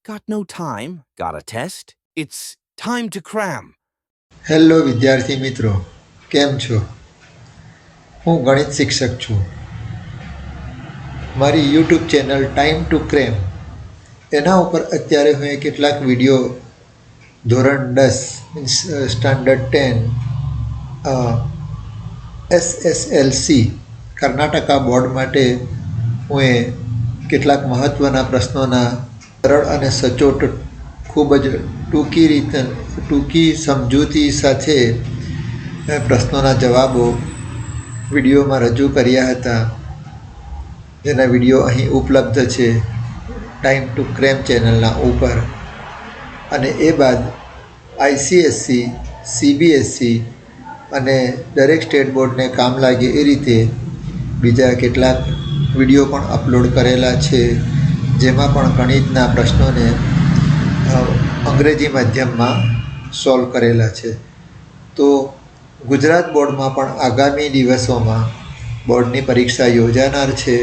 Got no time? Got a test? It's time to cram. Hello વિદ્યાર્થી મિત્રો, કેમ છો? હું ગણિત શિક્ષક છું. મારી YouTube channel time to crime એના ઉપર અત્યારે હું કેટલાક વિડીયો ધોરણ 10 means standard 10 SSLC Karnataka board માટે હું કેટલાક મહત્ત્વના પ્રશ્નોના સરળ અને સચોટ ખૂબ જ ટૂંકી સમજૂતી સાથે પ્રશ્નોના જવાબો વિડીયોમાં રજૂ કર્યા હતા, જેના વિડીયો અહીં ઉપલબ્ધ છે ટાઈમ ટુ ક્રેમ ચેનલના ઉપર. અને એ બાદ ICSC, CBSC અને દરેક સ્ટેટ બોર્ડને કામ લાગે એ રીતે બીજા કેટલાક વિડીયો પણ અપલોડ કરેલા છે, જેમાં પણ ગણિતના પ્રશ્નોને અંગ્રેજી માધ્યમમાં સોલ્વ કરેલા છે. તો ગુજરાત બોર્ડમાં પણ આગામી દિવસોમાં બોર્ડની પરીક્ષા યોજાનાર છે.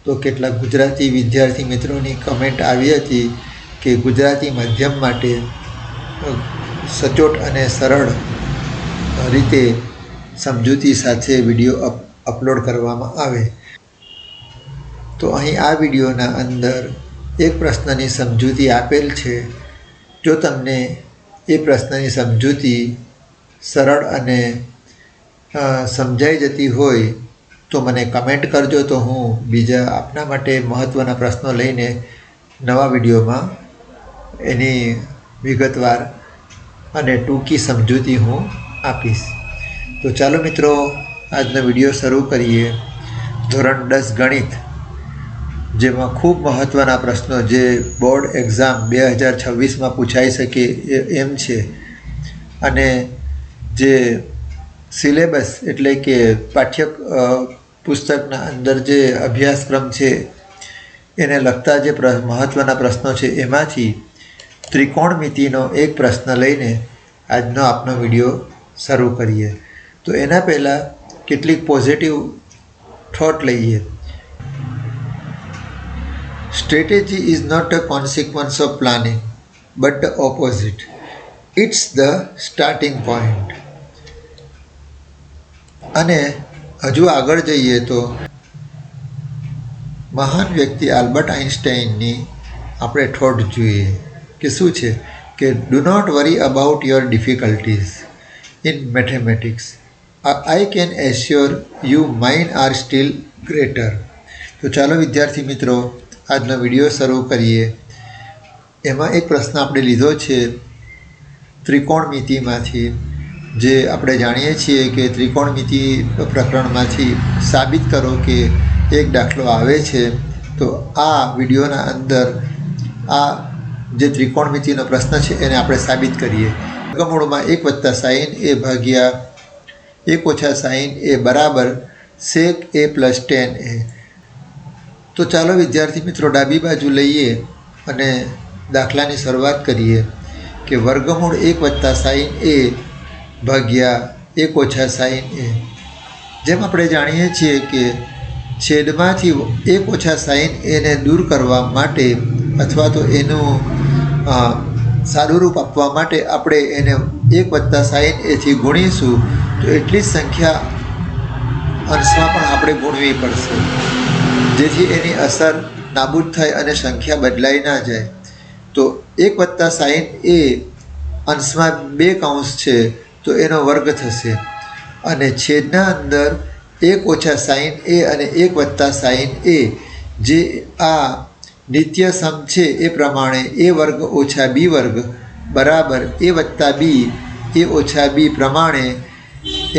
તો કેટલાક ગુજરાતી વિદ્યાર્થી મિત્રોની કમેન્ટ આવી હતી કે ગુજરાતી માધ્યમ માટે સચોટ અને સરળ રીતે સમજૂતી સાથે વિડીયો અપલોડ કરવામાં આવે. તો અહીં આ વિડીયોના અંદર એક પ્રશ્નની સમજૂતી આપેલ છે. જો તમને એ પ્રશ્નની સમજૂતી સરળ અને સમજાઈ જતી હોય તો મને કમેન્ટ કરજો, તો હું બીજા આપના માટે મહત્ત્વના પ્રશ્નો લઈને નવા વિડીયોમાં એની વિગતવાર અને ટૂંકી સમજૂતી હું આપીશ. તો ચાલો મિત્રો, આજનો વિડીયો શરૂ કરીએ. ધોરણ 10 ગણિત, જેમાં ખૂબ મહત્ત્વના પ્રશ્નો જે બોર્ડ એક્ઝામ 2026માં પૂછાઈ શકે એમ છે, અને જે સિલેબસ એટલે કે પાઠ્ય પુસ્તકના અંદર જે અભ્યાસક્રમ છે એને લગતા જે મહત્ત્વના પ્રશ્નો છે એમાંથી ત્રિકોણમિતિનો એક પ્રશ્ન લઈને આજનો આપનો વિડીયો શરૂ કરીએ. તો એના પહેલાં કેટલીક પોઝિટિવ થોટ લઈએ. Strategy is not a consequence of planning, but the opposite. It's the starting point. અને હજુ આગળ જઈએ તો મહાન વ્યક્તિ આલ્બર્ટ આઇન્સ્ટાઈનની આપણે થોટ જોઈએ કે શું છે કે do not worry about your difficulties in mathematics, I can assure you mine are still greater. તો ચાલો વિદ્યાર્થી મિત્રો, આજનો વિડીયો શરૂ કરીએ. એમાં એક પ્રશ્ન આપણે લીધો છે ત્રિકોણમિતિમાંથી, જે આપણે જાણીએ છીએ કે ત્રિકોણમિતિ પ્રકરણમાંથી સાબિત કરો કે એક દાખલો આવે છે. તો આ વિડીયોના અંદર આ જે ત્રિકોણમિતિનો પ્રશ્ન છે એને આપણે સાબિત કરીએ. વર્ગમૂળમાં 1 + sin a ભાગ્યા 1 - sin a બરાબર sec a + tan a. તો ચાલો વિદ્યાર્થી મિત્રો, ડાબી બાજુ લઈએ અને દાખલાની શરૂઆત કરીએ કે વર્ગમૂળ 1 + sin a ભાગ્યા 1 - sin a. જેમ આપણે જાણીએ છીએ કે છેદમાંથી 1 - sin a ને દૂર કરવા માટે અથવા તો એનું સારું રૂપ આપવા માટે આપણે એને 1 + sin a થી ગુણીશું. તો એટલી જ સંખ્યા અંશમાં પણ આપણે ગુણવી પડશે, જેથી એની અસર નાબૂદ થાય અને સંખ્યા બદલાઈ ના જાય. તો 1 + sin a અંશમાં 2 કૌંસ છે તો એનો વર્ગ થશે, અને છેદના અંદર 1 - sin a અને 1 + sin a જે આ નિત્ય સમ છે એ પ્રમાણે a વર્ગ ઓછા b વર્ગ બરાબર a + b a ઓછા b પ્રમાણે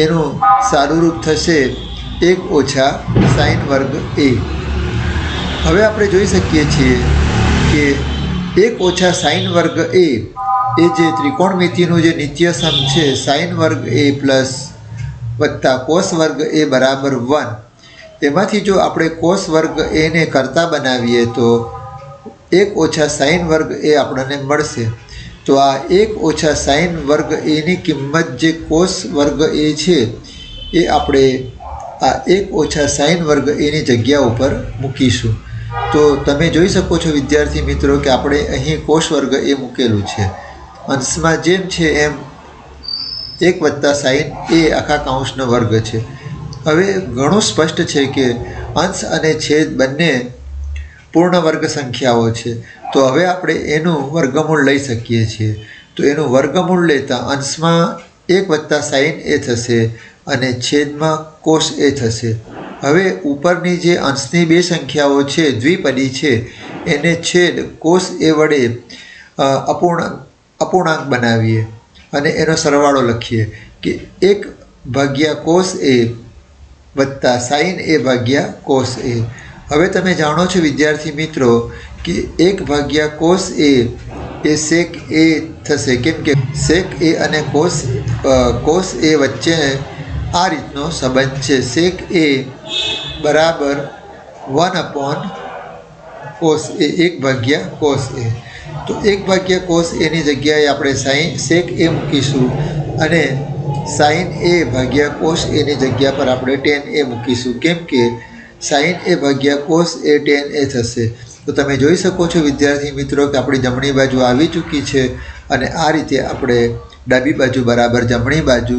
એનું સારું રૂપ થશે 1 - sin વર્ગ a. હવે આપણે જોઈ શકીએ છીએ કે 1 - sin વર્ગ a એ જે ત્રિકોણમિતિનું જે નિત્ય સમ છે sin વર્ગ a પ્લસ વત્તા cos વર્ગ a બરાબર 1, એમાંથી જો આપણે cos વર્ગ a ને કરતા બનાવીએ તો 1 - sin વર્ગ a આપણને મળશે. તો આ 1 - sin વર્ગ a ની કિંમત જે cos વર્ગ a છે એ આપણે આ 1 - sin વર્ગ a ની જગ્યા ઉપર મૂકીશું. તો તમે જોઈ શકો છો વિદ્યાર્થી મિત્રો કે આપણે અહીં કોષ વર્ગ એ મૂકેલું છે. અંશમાં જેમ છે એમ 1 + sin એ આખા કૌંસનો વર્ગ છે. હવે ઘણું સ્પષ્ટ છે કે અંશ અને છેદ બંને પૂર્ણ વર્ગ સંખ્યાઓ છે. તો હવે આપણે એનું વર્ગમૂળ લઈ શકીએ છીએ. તો એનું વર્ગમૂળ લેતા અંશમાં 1 + sin એ થશે અને છેદમાં cos એ થશે. હવે ઉપરની જે અંશની બે સંખ્યાઓ છે દ્વિપદી છે એને છેદ cos એ વડે અપૂર્ણાંક બનાવીએ અને એનો સરવાળો લખીએ કે 1 / cos a વત્તા sin a / cos a. હવે તમે જાણો છો વિદ્યાર્થી મિત્રો કે 1 / cos a A sec a થશે, કેમ કે sec a અને cos a વચ્ચે આ રીતનો સંબંધ છે. sec a બરાબર 1/cos a, 1 / cos a. તો 1 / cos a ની જગ્યાએ આપણે sec a મૂકીશું અને sin a / cos a ની જગ્યા પર આપણે tan a મૂકીશું, કેમ કે sin a / cos a tan a થશે. તો તમે જોઈ શકો છો વિદ્યાર્થી મિત્રો કે આપણી જમણી બાજુ આવી ચૂકી છે અને આ રીતે આપણે ડાબી બાજુ બરાબર જમણી બાજુ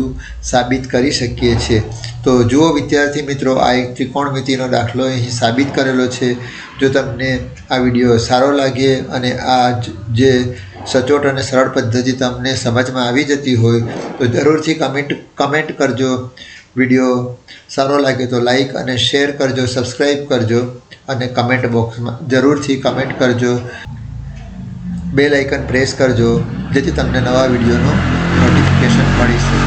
સાબિત કરી શકીએ છીએ. તો જુઓ વિદ્યાર્થી મિત્રો, આ એક ત્રિકોણમિતિનો દાખલો અહીં સાબિત કરેલો છે. જો તમને આ વિડીયો સારો લાગે અને આ જે સચોટ અને સરળ પદ્ધતિ તમને સમજમાં આવી જતી હોય તો જરૂરથી કમેન્ટ કરજો. વિડીયો સારો લાગે તો લાઈક અને શેર કરજો, સબસ્ક્રાઈબ કરજો અને કમેન્ટ બોક્સમાં જરૂરથી કમેન્ટ કરજો. બેલ આઇકન પ્રેસ કરજો જેથી તમને નવા વિડીયોનું નોટિફિકેશન મળી શકે.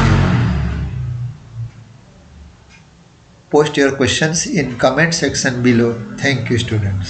Post your questions in comment section below. Thank you students.